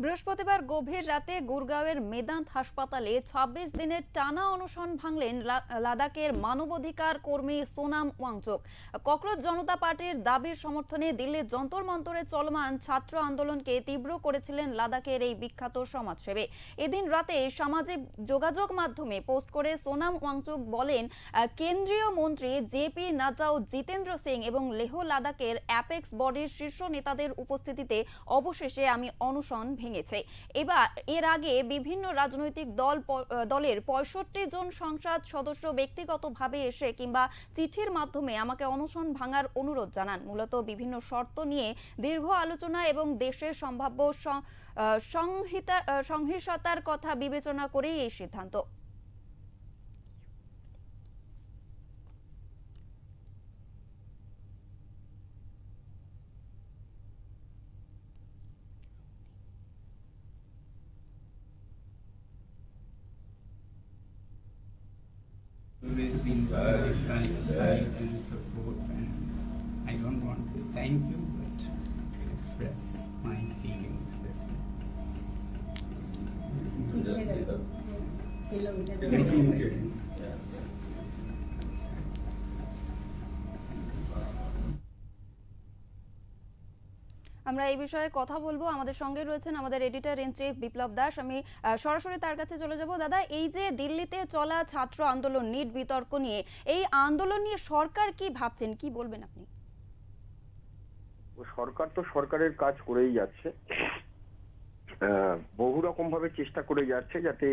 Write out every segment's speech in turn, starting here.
বৃহস্পতিবার গভীর রাতে গুরগাঁওয়ের মেদান্ত হাসপাতালে ২৬ দিনের টানা অনশন ভাঙলেন লাদাখের মানবাধিকার কর্মী সোনাম ওয়াংচুক। ককরোচ জনতা পার্টির দাবির সমর্থনে দিল্লির যন্তর মন্তরে চলমান ছাত্র আন্দোলনকে তীব্র করেছিলেন লাদাখের এই বিখ্যাত সমাজসেবী। এদিন রাতে সামাজিক যোগাযোগ মাধ্যমে পোস্ট করে সোনাম ওয়াংচুক বলেন, কেন্দ্রীয় মন্ত্রী জেপি নাড্ডা ও জিতেন্দ্র সিং এবং লেহ লাদাখের অ্যাপেক্স বডির শীর্ষ নেতাদের উপস্থিতিতে অবশেষে আমি অনশন ভেঙেছে। এর আগে বিভিন্ন রাজনৈতিক দলের ৬৫ জন সংসদ সদস্য ব্যক্তিগতভাবে এসে কিংবা চিঠির মাধ্যমে আমাকে অনশন ভাঙার অনুরোধ জানান। মূলত বিভিন্ন শর্ত নিয়ে দীর্ঘ আলোচনা এবং দেশের সম্ভাব্য সহিংসতার কথা বিবেচনা করেই এই সিদ্ধান্ত। Always been very kind and support, and I don't want to thank you, but to express my feelings this way. আমরা এই বিষয়ে কথা বলবো। আমাদের সঙ্গে রয়েছেন আমাদের এডিটর ইন চিফ বিপ্লব দাস। আমি সরাসরি তার কাছে চলে যাব। দাদা, এই যে দিল্লিতে চলা ছাত্র আন্দোলন, নিট বিতর্ক নিয়ে, এই আন্দোলন নিয়ে সরকার কি ভাবছেন, কি বলবেন আপনি? সরকার তো সরকারের কাজ করেই যাচ্ছে, বহু রকম ভাবে চেষ্টা করে যাচ্ছে যাতে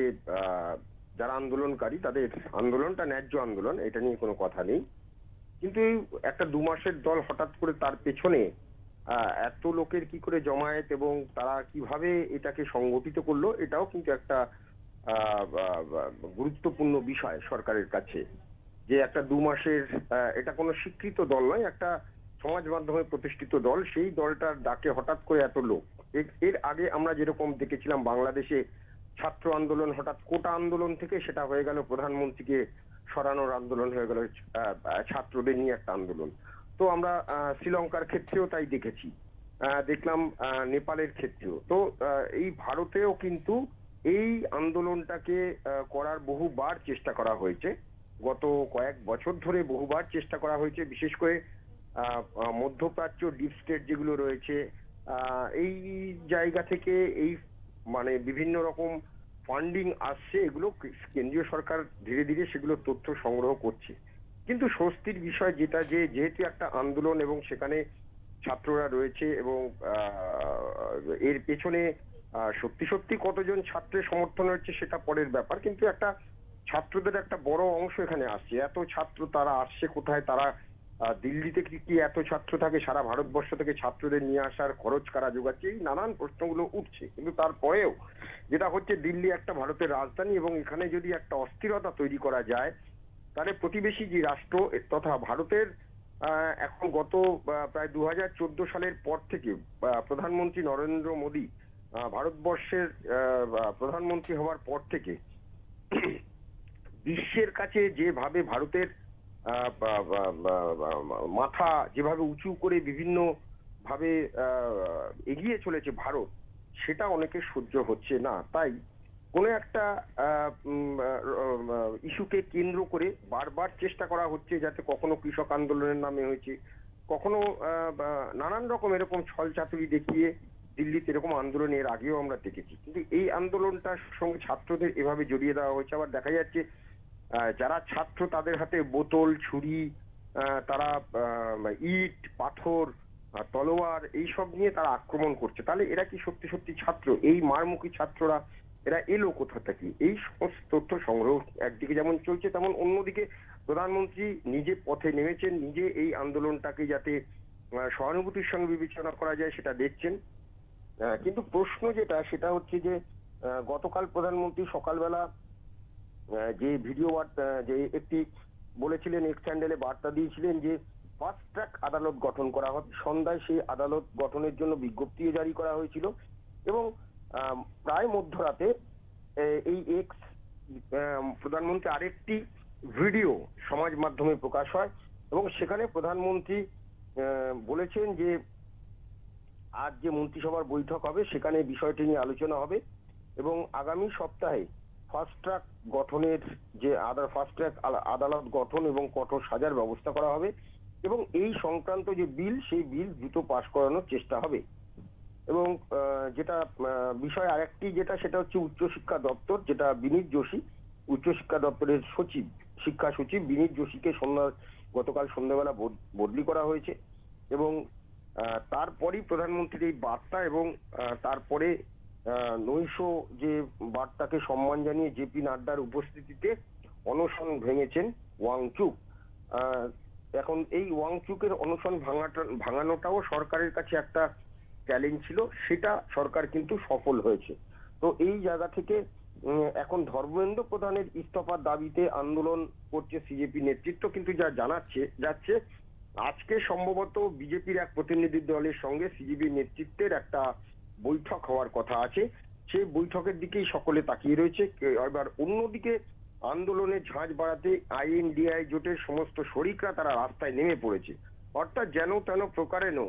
যারা আন্দোলনকারী তাদের আন্দোলনটা ন্যায্য আন্দোলন, এটা নিয়ে কোনো কথা নেই। কিন্তু একটা ২ মাসের দল হঠাৎ করে তার পেছনে এত লোকের কি করে জমায়েত এবং তারা কিভাবে এটাকে সংগঠিত করলো, এটাও কিন্তু একটা গুরুত্বপূর্ণ বিষয় সরকারের কাছে। যে একটা ২ মাসের এটা কোনো স্বীকৃত দল নয়, একটা সমাজ মাধ্যমে প্রতিষ্ঠিত দল, সেই দলটার ডাকে হঠাৎ করে এত লোক। এর আগে আমরা যেরকম দেখেছিলাম বাংলাদেশে ছাত্র আন্দোলন হঠাৎ কোটা আন্দোলন থেকে সেটা হয়ে গেল প্রধানমন্ত্রীকে সরানোর আন্দোলন, হয়ে গেল ছাত্রদের নিয়ে একটা আন্দোলন। তো আমরা শ্রীলঙ্কার ক্ষেত্রেও তাই দেখেছি, দেখলাম নেপালের ক্ষেত্রেও। তো এই ভারতেও কিন্তু এই আন্দোলনটাকে করার বহুবার চেষ্টা করা হয়েছে, গত কয়েক বছর ধরে বহুবার চেষ্টা করা হয়েছে। বিশেষ করে মধ্যপ্রাচ্য ডিপ স্টেট যেগুলো রয়েছে, এই জায়গা থেকে এই মানে বিভিন্ন রকম ফান্ডিং আসছে, এগুলো কেন্দ্রীয় সরকার ধীরে ধীরে সেগুলো তথ্য সংগ্রহ করছে। কিন্তু স্বস্তির বিষয় যেটা, যে যেহেতু একটা আন্দোলন এবং সেখানে ছাত্ররা রয়েছে এবং এর পেছনে সত্যি সত্যি কতজন ছাত্রের সমর্থন হচ্ছে সেটা পরের ব্যাপার, কিন্তু একটা ছাত্রদের একটা বড় অংশ এখানে আসছে। এত ছাত্র তারা আসছে কোথায়? তারা দিল্লিতে কি এত ছাত্র থাকে? সারা ভারতবর্ষ থেকে ছাত্রদের নিয়ে আসার খরচ কারা যোগাচ্ছে? এই নানান প্রশ্নগুলো উঠছে। কিন্তু তারপরেও যেটা হচ্ছে, দিল্লি একটা ভারতের রাজধানী এবং এখানে যদি একটা অস্থিরতা তৈরি করা যায়, তাহলে প্রতিবেশী যে রাষ্ট্র তথা ভারতের এখন গত প্রায় ২০১৪ সালের পর থেকে প্রধানমন্ত্রী নরেন্দ্র মোদী ভারতবর্ষের প্রধানমন্ত্রী হওয়ার পর থেকে বিশ্বের কাছে যেভাবে ভারতের মাথা যেভাবে উঁচু করে বিভিন্ন ভাবে এগিয়ে চলেছে ভারত, সেটা অনেকে সহ্য হচ্ছে না। তাই কোনো একটা ইস্যুকে কেন্দ্র করে বারবার চেষ্টা করা হচ্ছে, যাতে কখনো কৃষক আন্দোলনের নামে হয়েছে, কখনো নানান রকম এরকম ছলচাতুরি দেখিয়ে দিল্লিতে এরকম আন্দোলন এর আগেও আমরা দেখেছি। কিন্তু এই আন্দোলনটার সঙ্গে ছাত্রদের এভাবে জড়িয়ে দেওয়া হয়েছে। আবার দেখা যাচ্ছে যারা ছাত্র তাদের হাতে বোতল, ছুরি, তারা ইট, পাথর, তলোয়ার এইসব নিয়ে তারা আক্রমণ করছে। তাহলে এরা কি সত্যি সত্যি ছাত্র? এই মারমুখী ছাত্ররা এরা এলো কোথা থেকে? এই সমস্ত তথ্য সংগ্রহ একদিকে যেমন চলছে, তেমন অন্যদিকে প্রধানমন্ত্রী নিজে পথে নেমেছেন, নিজে এই আন্দোলনটাকে যাতে সহানুভূতির সঙ্গে বিবেচনা করা যায় সেটা দেখছেন। কিন্তু প্রশ্ন যেটা, সেটা হচ্ছে যে গতকাল প্রধানমন্ত্রী সকালবেলা যে ভিডিও যে একটি বলেছিলেন, এক্স হ্যান্ডেলে বার্তা দিয়েছিলেন যে ফাস্ট ট্র্যাক আদালত গঠন করা হবে। সন্ধ্যায় সেই আদালত গঠনের জন্য বিজ্ঞপ্তিও জারি করা হয়েছিল এবং প্রায় মধ্যরাতে এই এক্স প্রধানমন্ত্রী আরেকটি ভিডিও সমাজ মাধ্যমে প্রকাশ হয় এবং সেখানে প্রধানমন্ত্রী বলেছেন যে আজ যে মন্ত্রিসভার বৈঠক হবে সেখানে বিষয়টি নিয়ে আলোচনা হবে এবং আগামী সপ্তাহে ফাস্ট ট্র্যাক গঠনের যে ফাস্ট ট্র্যাক আদালত গঠন এবং কঠোর সাজার ব্যবস্থা করা হবে এবং এই সংক্রান্ত যে বিল সেই বিল দ্রুত পাশ করানোর চেষ্টা হবে। এবং যেটা বিষয় আরেকটি যেটা সেটা হচ্ছে উচ্চশিক্ষা দপ্তর, যেটা বিনীত যোশী উচ্চশিক্ষা দপ্তরের সচিব, শিক্ষা সচিব বিনীত যোশীকে গতকাল সন্ধ্যাবেলা বদলি করা হয়েছে এবং তারপরই প্রধানমন্ত্রীর এই বার্তা এবং তারপরে নৈশ যে বার্তাকে সম্মান জানিয়ে জেপি নাড্ডার উপস্থিতিতে অনশন ভেঙেছেন ওয়াংচুক। এখন এই ওয়াংচুকের অনশন ভাঙানোটাও সরকারের কাছে একটা চ্যালেঞ্জ ছিল, সেটা সরকার কিন্তু সফল হয়েছে। তো এই জায়গা থেকে এখন ধর্মেন্দ্র প্রধানের ইস্তফার দাবিতে আন্দোলন করছে সিজেপি নেতৃত্ব, কিন্তু যা যাচ্ছে আজকে সম্ভবত বিজেপির এক প্রতিনিধি দলের সঙ্গে সিজেপি নেতৃত্বের একটা বৈঠক হওয়ার কথা আছে, সেই বৈঠকের দিকেই সকলে তাকিয়ে রয়েছে। এবার অন্যদিকে আন্দোলনের ঝাঁজ বাড়াতে আইএনডিআই জোটের সমস্ত শরিকরা তারা রাস্তায় নেমে পড়েছে, অর্থাৎ যেন তেন প্রকারেণ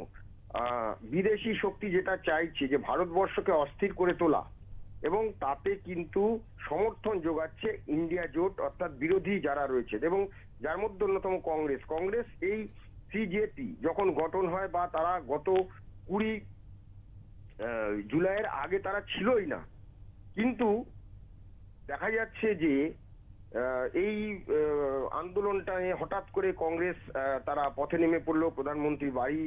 বিদেশি শক্তি যেটা চাইছে যে ভারতবর্ষকে অস্থির করে তোলা এবং তাতে কিন্তু সমর্থন যোগাচ্ছে ইন্ডিয়া জোট অর্থাৎ বিরোধী যারা রয়েছে এবং যার মধ্যে অন্যতম কংগ্রেস এই সিজেপি যখন গঠন হয় বা তারা গত 20 জুলাইয়ের আগে তারা ছিলই না, কিন্তু দেখা যাচ্ছে যে এই আন্দোলনটা হঠাৎ করে কংগ্রেস তারা পথে নেমে পড়লো, প্রধানমন্ত্রীর বাড়ি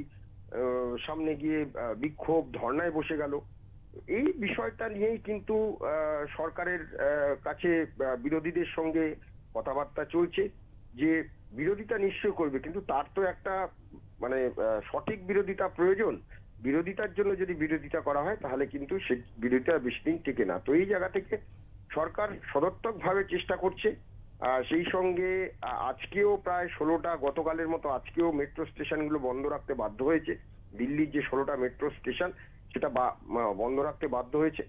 সামনে গিয়ে বিক্ষোভ ধর্নায় বসে গেল। এই বিষয়টা নিয়েই কিন্তু সরকারের কাছে বিরোধীদের সঙ্গে কথাবার্তা চলছে যে বিরোধিতা নিশ্চয় করবে, কিন্তু তার তো একটা মানে সঠিক বিরোধিতা প্রয়োজন। বিরোধিতার জন্য যদি বিরোধিতা করা হয় তাহলে কিন্তু সে বিরোধিতা বেশি দিন টিকে না। তো এই জায়গা থেকে সরকার সদর্থক ভাবে চেষ্টা করছে। সেই সঙ্গে আজকেও প্রায় 16টা, গতকালের মতো আজকেও মেট্রো স্টেশনগুলো বন্ধ রাখতে বাধ্য হয়েছে। দিল্লির যে 16টা মেট্রো স্টেশন সেটা বন্ধ রাখতে বাধ্য হয়েছে।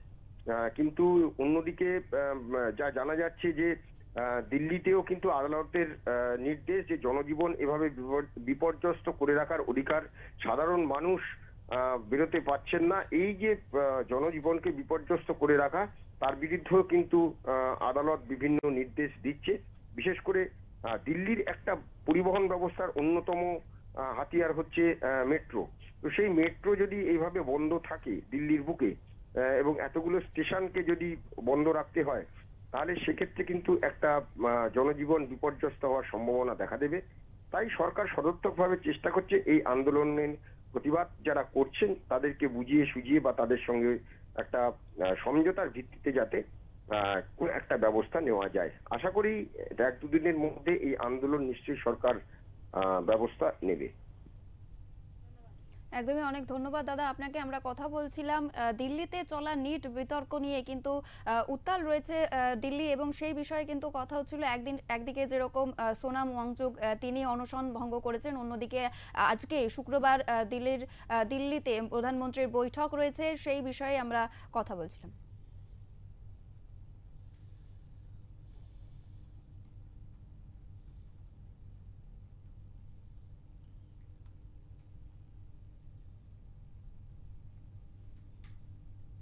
কিন্তু অন্যদিকে যা জানা যাচ্ছে যে দিল্লিতেও কিন্তু আদালতের নির্দেশ যে জনজীবন এভাবে বিপর্যস্ত করে রাখার অধিকার সাধারণ মানুষ বেরোতে পারছেন না, এই যে জনজীবনকে বিপর্যস্ত করে রাখা তার বিরুদ্ধেও কিন্তু আদালত বিভিন্ন নির্দেশ দিচ্ছে। বিশেষ করে দিল্লির একটা পরিবহন ব্যবস্থার অন্যতম হাতিয়ার হচ্ছে মেট্রো। তো সেই মেট্রো যদি এইভাবে বন্ধ থাকে দিল্লির বুকে এবং এতগুলো স্টেশনকে যদি বন্ধ রাখতে হয় তাহলে সেক্ষেত্রে কিন্তু একটা জনজীবন বিপর্যস্ত হওয়ার সম্ভাবনা দেখা দেবে। তাই সরকার সদর্থকভাবে চেষ্টা করছে এই আন্দোলনের প্রতিবাদ যারা করছেন তাদেরকে বুঝিয়ে সুঝিয়ে বা তাদের সঙ্গে একটা সমঝোতার ভিত্তিতে যাতে কোন একটা ব্যবস্থা নেওয়া যায়। আশা করি 1-2 দিনের মধ্যে এই আন্দোলন নিশ্চয়ই সরকার ব্যবস্থা নেবে। একদমই, অনেক ধন্যবাদ দাদা আপনাকে। আমরা কথা বলছিলাম দিল্লিতে চলা নিট বিতর্ক নিয়ে, কিন্তু উত্তাল রয়েছে দিল্লি এবং সেই বিষয়ে কিন্তু কথা হচ্ছিল। একদিকে যেরকম সোনাম ওয়াংচুক তিনি অনশন ভঙ্গ করেছেন, অন্যদিকে আজকে শুক্রবার দিল্লিতে প্রধানমন্ত্রীর বৈঠক রয়েছে, সেই বিষয়ে আমরা কথা বলছিলাম।